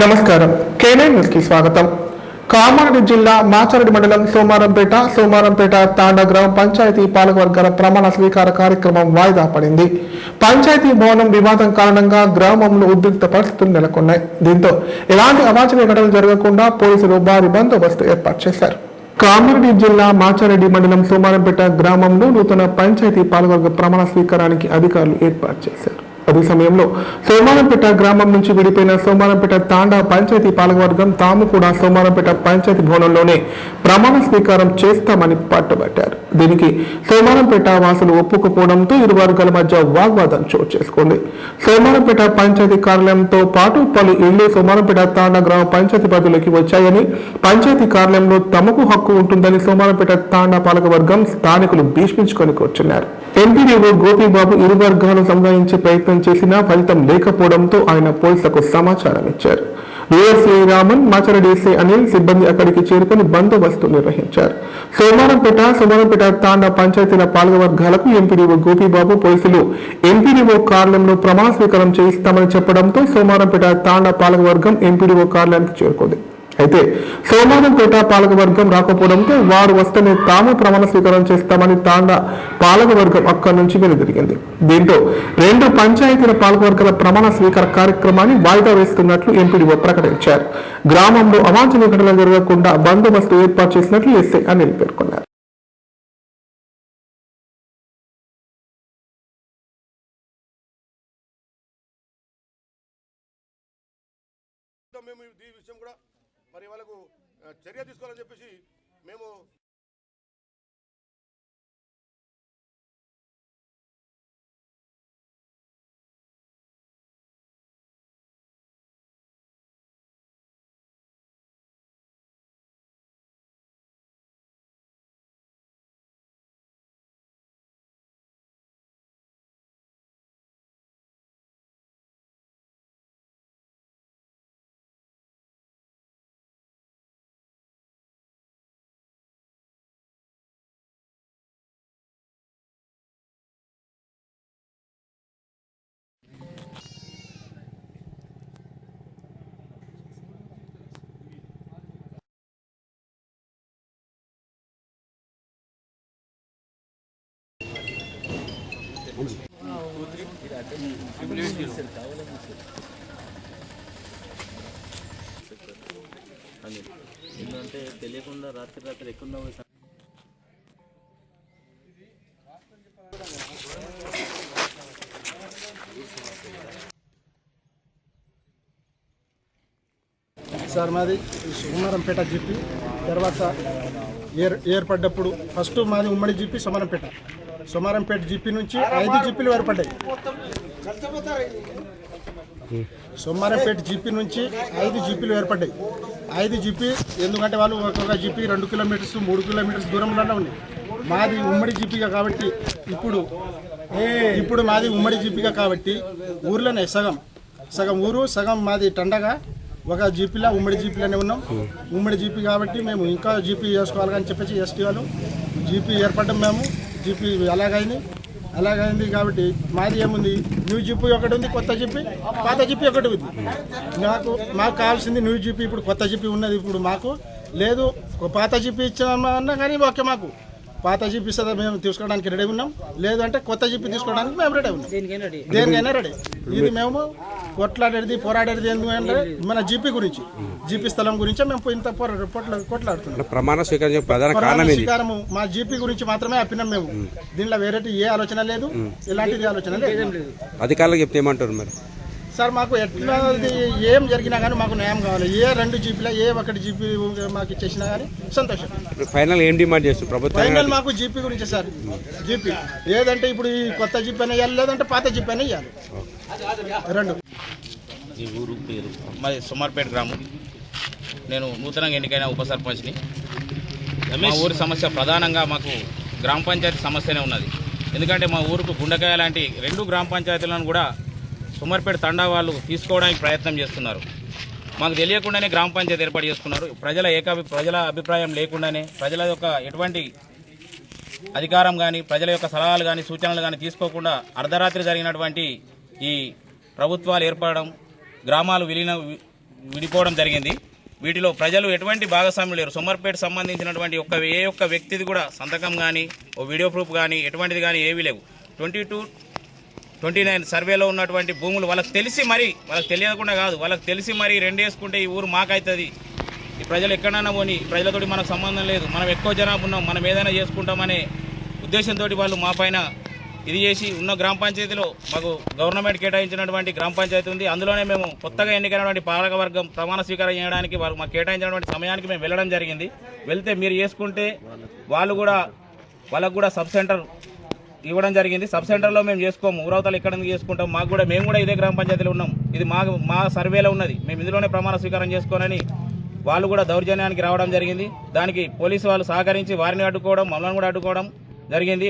నమస్కారం. Canine news కి స్వాగతం. కామారెడ్డి జిల్లా మాచారెడ్డి మండలం సోమారంపేట తాండా గ్రామ పంచాయతీ పాలకవర్గాల ప్రమాణ స్వీకార కార్యక్రమం వాయిదా పడింది. పంచాయతీ భవనం వివాదం కారణంగా గ్రామంలో ఉద్రిక్త పరిస్థితులు నెలకొన్నాయి. దీంతో ఎలాంటి అవాంఛనీయ ఘటనలు జరగకుండా పోలీసులు భారీ బందోబస్తు ఏర్పాటు చేశారు. కామారెడ్డి జిల్లా మాచారెడ్డి మండలం సోమారంపేట గ్రామంలో నూతన పంచాయతీ పాలకవర్గ ప్రమాణ స్వీకారానికి అధికారులు ఏర్పాటు చేశారు. అదే సమయంలో సోమారంపేట గ్రామం నుంచి విడిపోయిన సోమారంపేట తాండా పంచాయతీ పాలకవర్గం తాము కూడా సోమారంపేట పంచాయతీ భవనంలోనే ప్రమాణ స్వీకారం చేస్తామని పట్టుబట్టారు. దీనికి సోమారంపేట వాసులు ఒప్పుకోవడంతో ఇరు వర్గాల మధ్య వాగ్వాదం చోటు చేసుకుంది. సోమారంపేట పంచాయతీ కార్యాలయంతో పాటు పలు ఇళ్లు సోమారంపేట తాండా గ్రామ పంచాయతీ పరిధిలోకి వచ్చాయని, పంచాయతీ కార్యాలయంలో తమకు హక్కు ఉంటుందని సోమారంపేట తాండా పాలకవర్గం స్థానికులు భీష్మించుకొని కూర్చున్నారు. ఎంపీడీఓ గోపీబాబు ఇరు వర్గాలను సంధానించే ప్రయత్నం చేసినా ఫలితం లేకపోవడంతో ఆయన పోలీసులకు సమాచారం ఇచ్చారు. ఏఎస్ఐ రామన్, మాచారెడ్డి ఎస్ఐ అనిల్ సిబ్బంది అక్కడికి చేరుకుని బందోబస్తు నిర్వహించారు. సోమారంపేట తాండా పంచాయతీల పాలకవర్గాలకు ఎంపీడీఓ గోపీబాబు పోలీసులు ఎంపీడీఓ కార్యాలయంలో ప్రమాణ స్వీకారం చేయిస్తామని చెప్పడంతో సోమారంపేట తాండా పాలకవర్గం ఎంపీడీఓ కార్యాలయానికి చేరుకుంది. అయితే సోమారంపేట పాలకవర్గం రాకపోవడంతో వారు వస్తేనే తాము ప్రమాణ స్వీకారం చేస్తామని తాండా పాలకవర్గం అక్కడి నుంచి వెనుదిరిగింది. దీంతో రెండు పంచాయతీల పాలకవర్గాల ప్రమాణ స్వీకార కార్యక్రమాన్ని వాయిదా వేస్తున్నట్లు ఎంపీడీఓ ప్రకటించారు. గ్రామంలో అవాంఛనీయ ఘటనలు జరగకుండా బందోబస్తు ఏర్పాటు చేసినట్లు ఎస్ఐ అనిల్ పేర్కొన్నారు. మరి వాళ్ళకు చర్య తీసుకోవాలని చెప్పేసి మేము ఎందుకంటే తెలియకుండా రాత్రి ఎక్కువ సార్ మాది సోమారంపేట జీపీ తర్వాత ఏర్పడ్డప్పుడు ఫస్ట్ మాది ఉమ్మడి జీపీ సోమారంపేట జీపీ నుంచి 5 జీపీలు ఏర్పడ్డాయి. సోమారంపేట జీపీ నుంచి 5 జీపీలు ఏర్పడ్డాయి. 5 జీపీ ఎందుకంటే వాళ్ళు ఒక్కొక్క జీపీ 2 కిలోమీటర్స్ 3 కిలోమీటర్స్ దూరంలోనే ఉంది. మాది ఉమ్మడి జీపీగా కాబట్టి ఇప్పుడు మాది ఉమ్మడి జీపీగా కాబట్టి ఊర్లోనే సగం ఊరు సగం మాది టండగా ఒక జీపీలో ఉమ్మడి జీపీలోనే ఉన్నాం. ఉమ్మడి జీపీ కాబట్టి మేము ఇంకా జీపీ చేసుకోవాలి అని చెప్పేసి ఎస్టీ వాళ్ళు జీపీ ఏర్పడ్డం. మేము జీపీ అలాగైంది కాబట్టి మాది ఏముంది, న్యూ జీపీ ఒకటి ఉంది, కొత్త జీపీ, పాత జీపీ ఒకటి ఉంది. మాకు కావాల్సింది న్యూ జీపీ. ఇప్పుడు కొత్త జీపీ ఉన్నది. ఇప్పుడు మాకు లేదు, పాత జీపీ ఇచ్చామన్నా కానీ ఓకే, మాకు పాత జీపీ సదా మేము తీసుకోవడానికి రెడీ ఉన్నాం. లేదు అంటే కొత్త జీపీ తీసుకోవడానికి మేము రెడీ ఉన్నాం. దేనికైనా రెడీ. ఇది మేము పోరాడేది ఎందుకంటే మన జీపీ గురించి, జీపీ స్థలం గురించి మేము ఇంత కొట్లాడుతున్నాం. ప్రమాణ స్వీకారము మా జీపీ గురించి మాత్రమే అప్పినాం మేము. దీనిలో వేరే ఏ ఆలోచన లేదు, ఎలాంటిది ఆలోచన లేదు. అధికారులకు చెప్తే ఏమంటారు మరి? సార్ మాకు ఎట్లా ఏం జరిగినా కానీ మాకు న్యాయం కావాలి. ఏ 2 జీపీలో ఏ 1 జీపీ మాకు ఇచ్చేసినా కానీ సంతోషం. ఫైనల్ ఏం డిమాండ్ చేస్తారు ప్రభుత్వం? ఫైనల్ మాకు జీపీ గురించి సార్. జీపీ ఏదంటే ఇప్పుడు ఈ కొత్త జీపీ అయినా ఇవ్వాలి, లేదంటే పాత జీపీ అయినా ఇవ్వాలి. 2. ఈ ఊరు పేరు మాది సోమార్పేట గ్రామం. నేను నూతనంగా ఎన్నికైన ఉప సర్పంచ్ని. మా ఊరి సమస్య ప్రధానంగా మాకు గ్రామ పంచాయతీ సమస్యనే ఉన్నది. ఎందుకంటే మా ఊరుకు గుండెకాయ లాంటి 2 గ్రామ పంచాయతీలను కూడా సోమార్పేట తండా వాళ్ళు తీసుకోవడానికి ప్రయత్నం చేస్తున్నారు. మాకు తెలియకుండానే గ్రామ పంచాయతీ ఏర్పాటు చేసుకున్నారు. ప్రజల అభిప్రాయం లేకుండానే, ప్రజల యొక్క ఎటువంటి అధికారం కానీ, ప్రజల యొక్క సలహాలు కానీ, సూచనలు కానీ తీసుకోకుండా అర్ధరాత్రి జరిగినటువంటి ఈ ప్రభుత్వాలు ఏర్పడడం, గ్రామాలు విడిపోవడం జరిగింది. వీటిలో ప్రజలు ఎటువంటి భాగస్వామ్యం లేరు. సోమర్పేట సంబంధించినటువంటి ఏ ఒక్క వ్యక్తిది కూడా సంతకం కానీ ఓ వీడియో ప్రూఫ్ కానీ ఎటువంటిది కానీ ఏవీ లేవు. 22-29 సర్వేలో ఉన్నటువంటి భూములు వాళ్ళకి తెలిసి మరి, వాళ్ళకి తెలియకుండా కాదు, వాళ్ళకి తెలిసి మరి 2 వేసుకుంటే ఈ ఊరు మాకైతుంది, ఈ ప్రజలు ఎక్కడైనా పోని, ప్రజలతోటి మనకు సంబంధం లేదు, మనం ఎక్కువ జనాభా ఉన్నాం, మనం ఏదైనా చేసుకుంటామనే ఉద్దేశంతో వాళ్ళు మా పైన ఇది చేసి ఉన్న గ్రామ పంచాయతీలో మాకు గవర్నమెంట్ కేటాయించినటువంటి గ్రామ పంచాయతీ ఉంది. అందులోనే మేము కొత్తగా ఎన్నికైనటువంటి పాలకవర్గం ప్రమాణ స్వీకారం చేయడానికి వారు మాకు కేటాయించినటువంటి సమయానికి మేము వెళ్ళడం జరిగింది. వెళ్తే మీరు చేసుకుంటే వాళ్ళకు కూడా సబ్ సెంటర్ ఇవ్వడం జరిగింది. సబ్ సెంటర్లో మేము చేసుకోము, ఊరవతలు ఎక్కడ చేసుకుంటాం, మేము కూడా ఇదే గ్రామ పంచాయతీలో ఉన్నాం, ఇది మా సర్వేలో ఉన్నది, మేము ఇందులోనే ప్రమాణ స్వీకారం చేసుకోనని వాళ్ళు కూడా దౌర్జన్యానికి రావడం జరిగింది. దానికి పోలీసు వాళ్ళు సహకరించి వారిని అడ్డుకోవడం, మమ్మల్ని కూడా అడ్డుకోవడం జరిగింది.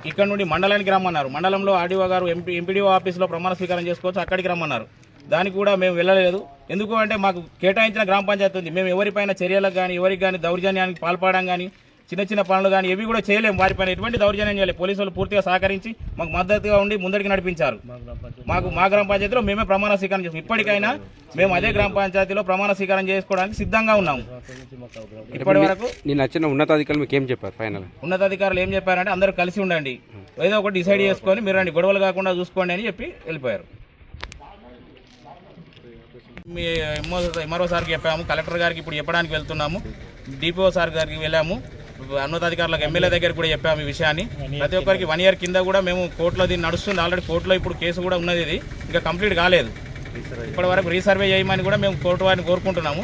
ఇక్కడ నుండి మండలానికి రమ్మన్నారు. మండలంలో ఆర్డీఓ గారు ఎంపీడీఓ ఆఫీస్లో ప్రమాణ స్వీకారం చేసుకోవచ్చు, అక్కడికి రమ్మన్నారు. దానికి కూడా మేము వెళ్ళలేదు. ఎందుకు అంటే మాకు కేటాయించిన గ్రామ పంచాయతీ ఉంది, మేము ఎవరిపైన చర్యలకు కానీ ఎవరికి కానీ దౌర్జన్యానికి పాల్పడడం కానీ చిన్న పనులు కానీ ఏవి కూడా చేయలేము, వారిపైన ఎటువంటి దౌర్జన్యం చేయలేదు. పోలీసు వాళ్ళు పూర్తిగా సహకరించి మాకు మద్దతుగా ఉండి ముందరికి నడిపించారు. మా గ్రామ పంచాయతీలో మేమే ప్రమాణ స్వీకారం చేస్తాం. ఇప్పటికైనా మేము అదే గ్రామ పంచాయతీలో ప్రమాణ స్వీకారం చేసుకోవడానికి సిద్ధంగా ఉన్నాము. ఇప్పటి వరకు నేను వచ్చిన ఉన్నతాధికారులు మీకు ఏం చెప్పారు? ఫైనల్ ఉన్నతాధికారులు ఏం చెప్పారంటే అందరూ కలిసి ఉండండి, ఏదో ఒకటి డిసైడ్ చేసుకొని మీరు రండి, గొడవలు కాకుండా చూసుకోండి అని చెప్పి వెళ్ళిపోయారు. మీ ఎంఆర్ఓ సార్కి చెప్పాము, కలెక్టర్ గారికి ఇప్పుడు చెప్పడానికి వెళ్తున్నాము, డిపిఓ సార్ గారికి వెళ్ళాము, ఉన్నతాధికారులకు ఎమ్మెల్యే దగ్గర కూడా చెప్పాము ఈ విషయాన్ని. ప్రతి ఒక్కరికి 1 year కింద కూడా మేము కోర్టులో దీన్ని నడుస్తుంది, ఆల్రెడీ కోర్టులో ఇప్పుడు కేసు కూడా ఉన్నది, ఇది ఇంకా కంప్లీట్ కాలేదు. ఇప్పటి వరకు రీసర్వే చేయమని కూడా మేము కోర్టు వారిని కోరుకుంటున్నాము.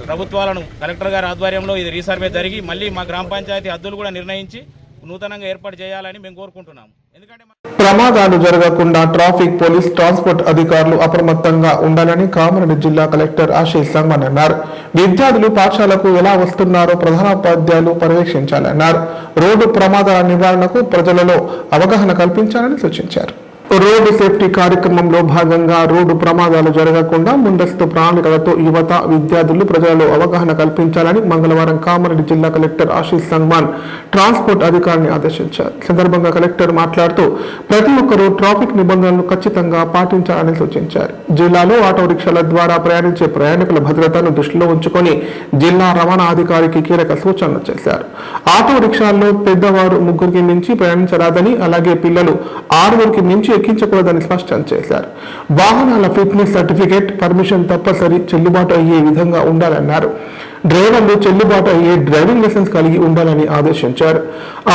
ప్రభుత్వాలను కలెక్టర్ గారి ఆధ్వర్యంలో ఇది రీసర్వే జరిగి మళ్ళీ మా గ్రామ పంచాయతీ హద్దులు కూడా నిర్ణయించి నూతనంగా ఏర్పాటు చేయాలని మేము కోరుకుంటున్నాము. ఎందుకంటే ప్రమాదాలు జరగకుండా ట్రాఫిక్, పోలీస్, ట్రాన్స్పోర్ట్ అధికారులు అప్రమత్తంగా ఉండాలని కామారెడ్డి జిల్లా కలెక్టర్ ఆశీష్ సంగమన్ అన్నారు. విద్యార్థులు పాఠశాలకు ఎలా వస్తున్నారో ప్రధానోపాధ్యాయులు పర్యవేక్షించాలన్నారు. రోడ్డు ప్రమాదాల నివారణకు ప్రజలలో అవగాహన కల్పించాలని సూచించారు. రోడ్డు సేఫ్టీ కార్యక్రమంలో భాగంగా రోడ్డు ప్రమాదాలు జరగకుండా ముందస్తు ప్రణాళికలతో యువత, విద్యార్థులు ప్రజలలో అవగాహన కల్పించాలని మంగళవారం కామారెడ్డి జిల్లా కలెక్టర్ ఆశీష్ సంగమాన్ ట్రాన్స్పోర్ట్ అధికారిని ఆదేశించారు. సందర్భంగా కలెక్టర్ మాట్లాడుతూ ప్రతి ఒక్కరూ ట్రాఫిక్ నిబంధనలు ఖచ్చితంగా పాటించాలని సూచించారు. జిల్లాలో ఆటో రిక్షాల ద్వారా ప్రయాణించే ప్రయాణికుల భద్రతను దృష్టిలో ఉంచుకొని జిల్లా రవాణా అధికారికి కీలక సూచనలు చేశారు. ఆటో రిక్షాల్లో పెద్దవారు 3కి మించి ప్రయాణించరాదని, అలాగే పిల్లలు 6కి మించి ఎక్కించకూడదని స్పష్టం చేశారు. వాహనాల ఫిట్నెస్ సర్టిఫికేట్, పర్మిషన్ తప్పనిసరి చెల్లుబాటు అయ్యే విధంగా ఉండాలన్నారు. డ్రైవర్లు చెల్లుబాటు అయ్యే డ్రైవింగ్ లైసెన్స్ కలిగి ఉండాలని ఆదేశించారు.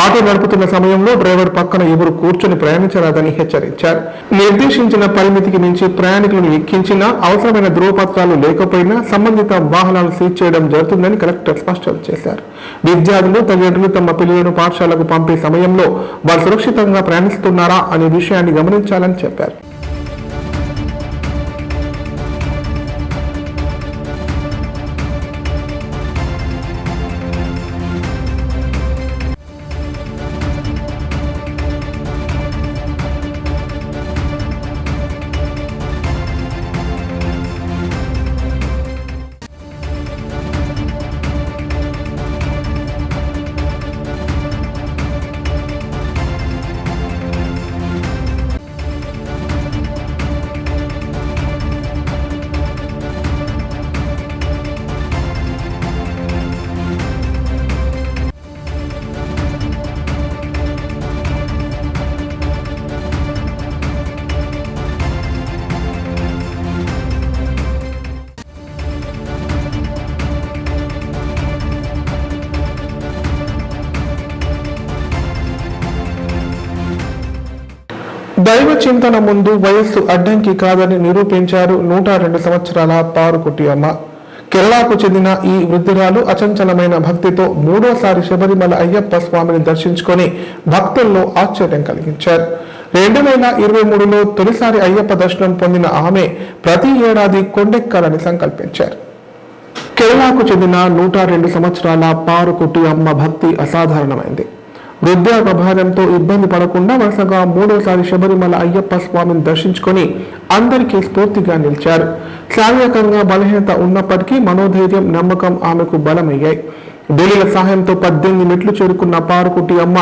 ఆటో నడుపుతున్న సమయంలో డ్రైవర్ పక్కన ఎవరు కూర్చొని ప్రయాణించరాదని హెచ్చరించారు. నిర్దేశించిన పరిమితికి మించి ప్రయాణికులను ఎక్కించినా, అవసరమైన ధ్రువపత్రాలు లేకపోయినా సంబంధిత వాహనాలు సీజ్ చేయడం జరుగుతుందని కలెక్టర్ స్పష్టం చేశారు. విద్యార్థులు, తల్లిదండ్రులు తమ పిల్లలను పాఠశాలకు పంపే సమయంలో వారు సురక్షితంగా ప్రయాణిస్తున్నారా అనే విషయాన్ని గమనించాలని చెప్పారు. దైవ చింతన ముందు వయస్సు అడ్డంకి కాదని నిరూపించారు 102 సంవత్సరాల పారుకుట్టి అమ్మ. కేరళకు చెందిన ఈ వృద్ధురాలు అచంచలమైన భక్తితో 3వసారి శబరిమల అయ్యప్ప స్వామిని దర్శించుకొని భక్తుల్లో ఆశ్చర్యం కలిగించారు. 2023లో తొలిసారి అయ్యప్ప దర్శనం పొందిన ఆమె ప్రతి ఏడాది కొండెక్కాలని సంకల్పించారు. కేరళకు చెందిన 102 సంవత్సరాల పారుకుట్టి అమ్మ భక్తి అసాధారణమైంది. వృద్ధాప్య భారంతో ఇబ్బంది పడకుండా వరుసగా 3వసారి శబరిమల అయ్యప్ప స్వామిని దర్శించుకొని అందరికీ స్ఫూర్తిగా నిలిచారు. శారీరకంగా బలహీనత ఉన్నప్పటికీ మనోధైర్యం, నమ్మకం ఆమెకు బలమయ్యాయి. బేలీల సహాయంతో 18 మెట్లు చేరుకున్న పారుకుట్టి అమ్మ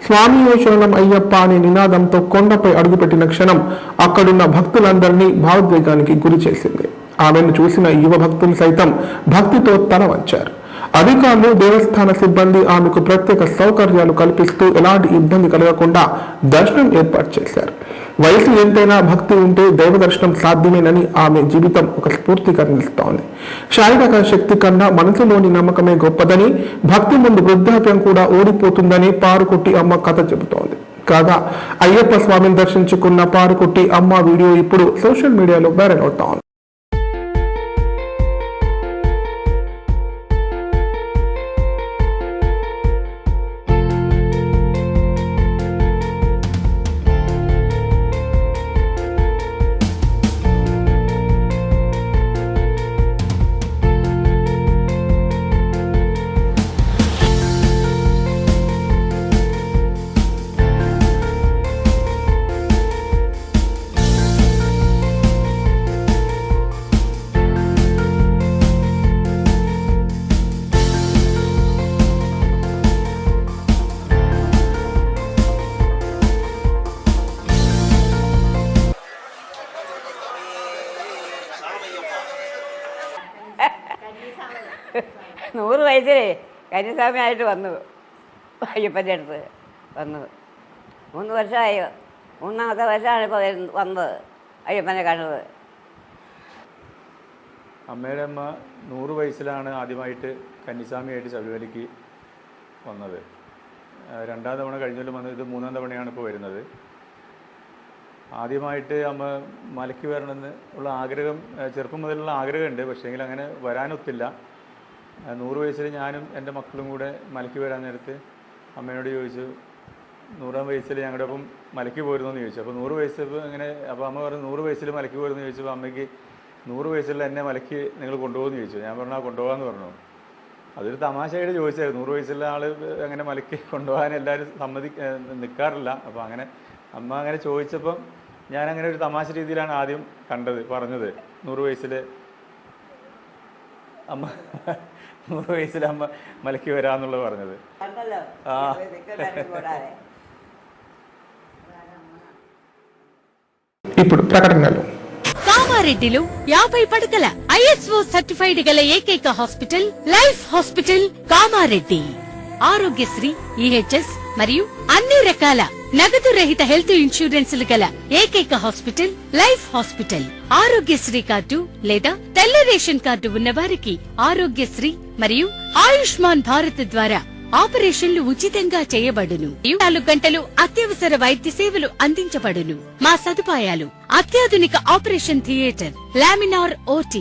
స్వామి శరణం అయ్యప్ప అనే నినాదంతో కొండపై అడుగుపెట్టిన క్షణం అక్కడున్న భక్తులందరినీ భావోద్వేగానికి గురి చేసింది. ఆమెను చూసిన యువ భక్తులు సైతం భక్తితో తల వంచారు. అధికారులు, దేవస్థాన సిబ్బంది ఆమెకు ప్రత్యేక సౌకర్యాలు కల్పిస్తూ ఎలాంటి ఇబ్బంది కలగకుండా దర్శనం ఏర్పాటు చేశారు. వయసు ఎంతైనా భక్తి ఉంటే దైవ దర్శనం సాధ్యమేనని ఆమె జీవితం ఒక స్ఫూర్తిగా నిలుస్తోంది. శారీరక శక్తి కన్నా మనసులోని నమ్మకమే గొప్పదని, భక్తి ముందు వృద్ధాప్యం కూడా ఓడిపోతుందని పారుకుట్టి అమ్మ కథ చెబుతోంది. కాగా అయ్యప్ప స్వామిని దర్శించుకున్న పారుకుట్టి అమ్మ వీడియో ఇప్పుడు సోషల్ మీడియాలో వైరల్ అవుతోంది. നൂറ് വയസ്സിൽ കന്യാസ്വാമിയായിട്ട് വന്നു. അയ്യപ്പൻ്റെ അടുത്ത് വന്നത് 3 വർഷമായി. 3ാമത്തെ വർഷമാണ് ഇപ്പോൾ വന്നത് അയ്യപ്പനെ കണ്ടത്. അമ്മയുടെ അമ്മ 100 വയസ്സിലാണ് ആദ്യമായിട്ട് കന്നിസ്വാമിയായിട്ട് ശബരിമലയ്ക്ക് വന്നത്. 2ാം തവണ കഴിഞ്ഞാലും വന്നത്, ഇത് 3ാം തവണയാണ് ഇപ്പോൾ വരുന്നത്. ആദ്യമായിട്ട് അമ്മ മലയ്ക്ക് വരണമെന്ന് ഉള്ള ആഗ്രഹം ചെറുപ്പം മുതലുള്ള ആഗ്രഹമുണ്ട്. പക്ഷേങ്കിൽ അങ്ങനെ വരാനൊത്തില്ല. 100 വയസ്സിൽ ഞാനും എൻ്റെ മക്കളും കൂടെ മലയ്ക്ക് വരാൻ നേരത്ത് അമ്മയോട് ചോദിച്ചു, 100ാം വയസ്സിൽ ഞങ്ങളുടെ ഒപ്പം മലയ്ക്ക് പോരുന്നു എന്ന് ചോദിച്ചു. അപ്പോൾ 100 വയസ്സ് അങ്ങനെ, അപ്പോൾ അമ്മ പറഞ്ഞു 100 വയസ്സിൽ മലയ്ക്ക് പോരുന്നു ചോദിച്ചപ്പോൾ അമ്മയ്ക്ക് 100 വയസ്സിൽ എന്നെ മലയ്ക്ക് നിങ്ങൾ കൊണ്ടുപോകുമെന്ന് ചോദിച്ചു. ഞാൻ പറഞ്ഞു കൊണ്ടുപോകാമെന്ന് പറഞ്ഞു. അതൊരു തമാശയായിട്ട് ചോദിച്ചായിരുന്നു. 100 വയസ്സുള്ള ആൾ അങ്ങനെ മലയ്ക്ക് കൊണ്ടുപോകാൻ എല്ലാവരും നിൽക്കാറില്ല. അപ്പോൾ അങ്ങനെ അമ്മ അങ്ങനെ ചോദിച്ചപ്പം ഞാനങ്ങനെ ഒരു തമാശ രീതിയിലാണ് ആദ്യം പറഞ്ഞത്. 100 വയസ്സിൽ അമ്മ 100 വയസ്സിൽ അമ്മ മലയ്ക്ക് വരാമെന്നുള്ളത് പറഞ്ഞത്. ఇప్పుడు ప్రకటనలు. కామారెడ్డిలో 50 పడకల ISO సర్టిఫైడ్ గల ఏకైక hospital life hospital Kamareddy. Aarogyasri, EHS మరియు అన్ని రకాల నగదు రహిత హెల్త్ ఇన్సూరెన్సులు గల ఏకైక hospital life hospital. Aarogyasri card లేదా తెల్ల రేషన్ కార్డు ఉన్న వారికి ఆరోగ్యశ్రీ మరియు ఆయుష్మాన్ భారత్ ద్వారా ఆపరేషన్లు ఉచితంగా చేయబడును. 24 గంటలు అత్యవసర వైద్య సేవలు అందించబడును. మా సదుపాయాలు: అత్యాధునిక operation theatre, laminar OT,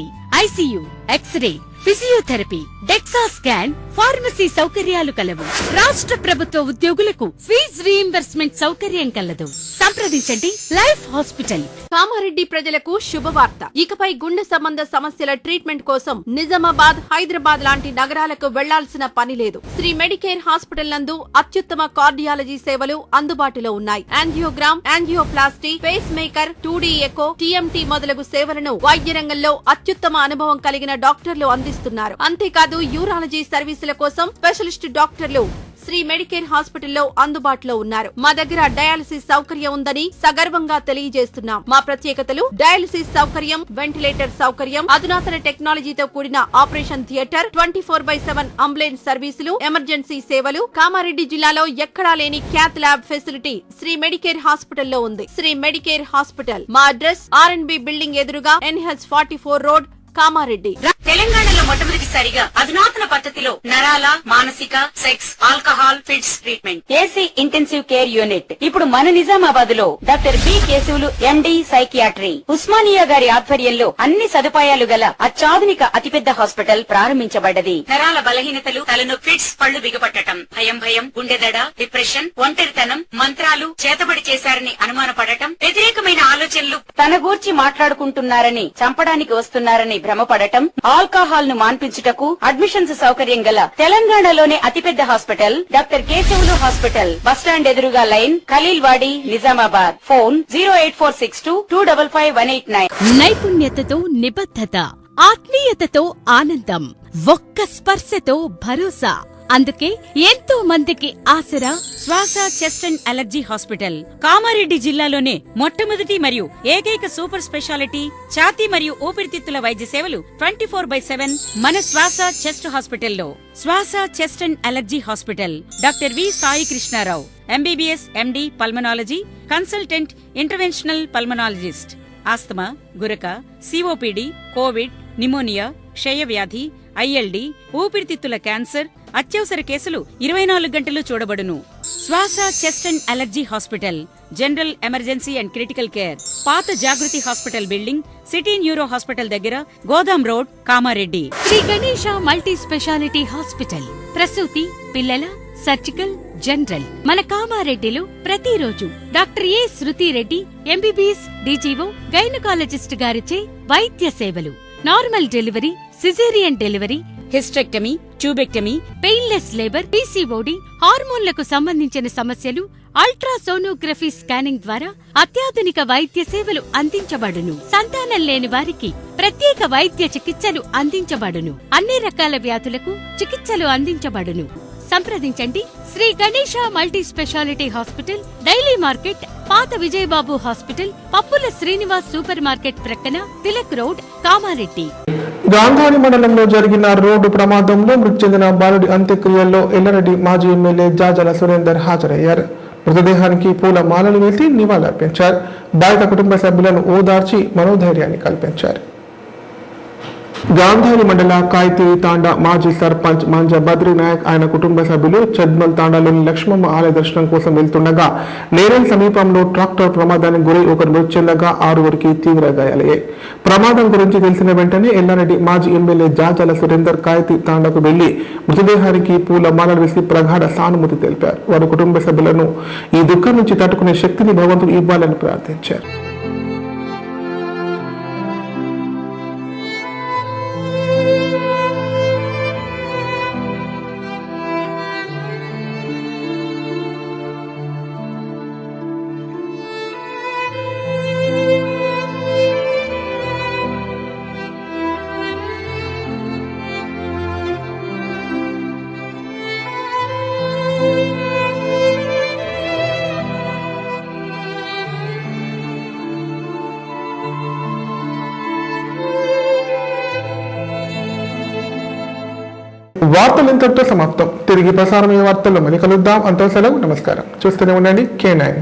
ICU, x ray, physiotherapy, DEXA scan, pharmacy సౌకర్యాలు కలవు. రాష్ట్ర ప్రభుత్వ ఉద్యోగులకు ఫీజు రీయింబర్స్మెంట్ సౌకర్యం కలదు. సంప్రదించండి లైఫ్ హాస్పిటల్. కామారెడ్డి ప్రజలకు శుభవార్త. ఇకపై గుండె సంబంధ సమస్యల ట్రీట్మెంట్ కోసం నిజామాబాద్, హైదరాబాద్ లాంటి నగరాలకు వెళ్లాల్సిన పని లేదు. శ్రీ మెడికేర్ హాస్పిటల్ నందు అత్యుత్తమ కార్డియాలజీ సేవలు అందుబాటులో ఉన్నాయి. Angiogram, angioplasty, pacemaker, 2D echo, TMT మొదలగు సేవలను వైద్య రంగంలో అత్యుత్తమ అనుభవం కలిగిన డాక్టర్లు అందిస్తున్నారు. అంతేకాదు యూరాలజీ సర్వీసుల కోసం స్పెషలిస్ట్ డాక్టర్లు శ్రీ మెడికేర్ హాస్పిటల్లో అందుబాటులో ఉన్నారు. మా దగ్గర డయాలసిస్ సౌకర్యం ఉందని సగర్వంగా తెలియజేస్తున్నాం. మా ప్రత్యేకతలు: డయాలసిస్ సౌకర్యం, వెంటిలేటర్ సౌకర్యం, అధునాతన టెక్నాలజీతో కూడిన ఆపరేషన్ థియేటర్, 24/7 అంబులెన్స్ సర్వీసులు, ఎమర్జెన్సీ సేవలు. కామారెడ్డి జిల్లాలో ఎక్కడా లేని cath lab facility Sri Medicare హాస్పిటల్లో ఉంది. శ్రీ మెడికేర్ హాస్పిటల్. మా అడ్రస్ RNB బిల్డింగ్ ఎదురుగా NH44 రోడ్, కామారెడ్డి. తెలంగాణలో మొట్టమొదటిసారిగా అధునాతన పద్ధతిలో నరాల, మానసిక, sex, alcohol, fits treatment, AC intensive care unit ఇప్పుడు మన నిజామాబాద్ లో doctor B Keshavulu MD psychiatry, Osmania గారి ఆధ్వర్యంలో అన్ని సదుపాయాలు గల అత్యాధునిక అతిపెద్ద హాస్పిటల్ ప్రారంభించబడ్డది. నరాల బలహీనతలు, తలనొప్పి, ఫిట్స్, పళ్లు బిగపట్టడం, భయం, గుండెదడ, డిప్రెషన్, ఒంటరితనం, మంత్రాలు చేతబడి చేశారని అనుమానపడటం, వ్యతిరేకమైన ఆలోచనలు, తన గూర్చి మాట్లాడుకుంటున్నారని, చంపడానికి వస్తున్నారని భ్రమపడటం, ఆల్కహాల్ ను మాన్పించుటకు అడ్మిషన్స్ సౌకర్యం గల తెలంగాణలోనే అతిపెద్ద hospital doctor Keshavulu hospital. Bus stand ఎదురుగా లైన్, ఖలీల్ వాడి, నిజామాబాద్. ఫోన్ 08462255189. నైపుణ్యతతో నిబద్ధత, ఆత్మీయతతో ఆనందం, ఒక్క స్పర్శతో భరోసా. అందుకే ఎంతో మందికి ఆసరా శ్వాస chest and allergy hospital. Kamareddy జిల్లాలోనే మొట్టమొదటి మరియు ఏకైక సూపర్ స్పెషాలిటీ ఛాతీ మరియు ఊపిరితిత్తుల వైద్య సేవలు 24/7 మన శ్వాస చెస్ట్ హాస్పిటల్లో. Swasa chest and allergy hospital. Doctor V Sai Krishnarao, MBBS MD pulmonology, consultant interventional pulmonologist. Asthma, గురక, సిఓపిడి, కోవిడ్, నిమోనియా, క్షయవ్యాధి, ఐఎల్డి, ఊపిరితిత్తుల క్యాన్సర్, అత్యవసర కేసులు 24 గంటలు చూడబడును. Swasa chest and allergy hospital. General emergency and critical care. పాత Jagruthi hospital building, city neuro hospital దగ్గర, Godam road, Kamareddy. Sri Ganesha multi speciality hospital. ప్రసూతి, పిల్లల, సర్జికల్, జనరల్. మన కామారెడ్డిలో ప్రతిరోజు doctor A Shruthi Reddy, MBBS, DGO, gynaecologist గారిచే వైద్య సేవలు. Normal delivery, caesarean delivery, hysterectomy, tubectomy, painless labour, PCOD, హార్మోన్లకు సంబంధించిన సమస్యలు, అల్ట్రాసోనోగ్రఫీ స్కానింగ్ ద్వారా అత్యాధునిక వైద్య సేవలు అందించబడును. సంతానం లేని వారికి ప్రత్యేక వైద్య చికిత్సలు అందించబడును. అన్ని రకాల వ్యాధులకు చికిత్సలు అందించబడును. సంప్రదించండి Sri Ganesha multi speciality hospital, daily market, పాత విజయబాబు హాస్పిటల్, పప్పుల శ్రీనివాస్ సూపర్ మార్కెట్ ప్రక్కన, తిలక్ రోడ్, కామారెడ్డి. గాంధారి మండలంలో జరిగిన రోడ్డు ప్రమాదంలో మృతి చెందిన బాలుడి అంత్యక్రియల్లో ఎల్లారెడ్డి మాజీ ఎమ్మెల్యే జాజల సురేందర్ హాజరయ్యారు. మృతదేహానికి పూల మాలలు వేసి నివాళులర్పించారు. బాధిత కుటుంబ సభ్యులను ఓదార్చి మనోధైర్యాన్ని కల్పించారు. గాంధారి మండల కాయతీరి తాండా మాజీ సర్పంచ్ మంజ బద్రీ నాయక్, ఆయన కుటుంబ సభ్యులు చెడ్మల్ తాండాలోని లక్ష్మమ్మ ఆలయ దర్శనం కోసం వెళ్తుండగా నేరేల్ సమీపంలో ట్రాక్టర్ ప్రమాదానికి గురై ఒకరు మృతి చెందగా 6 తీవ్ర గాయాలయ్యాయి. ప్రమాదం గురించి తెలిసిన వెంటనే ఎల్లారెడ్డి మాజీ ఎమ్మెల్యే జాజల సురేందర్ కాయతీరి తాండాకు వెళ్లి మృతదేహానికి పూల మాలలు వేసి ప్రగాఢ సానుభూతి తెలిపారు. వారి కుటుంబ సభ్యులను ఈ దుఃఖం నుంచి తట్టుకునే శక్తిని భగవంతుడు ఇవ్వాలని ప్రార్థించారు. వార్తలు ఇంతటితో సమాప్తం. తిరిగి ప్రసారమయ్యే వార్తల్లో మళ్ళీ కలుద్దాం. అంతా సెలవు. నమస్కారం. చూస్తూనే ఉండండి K9.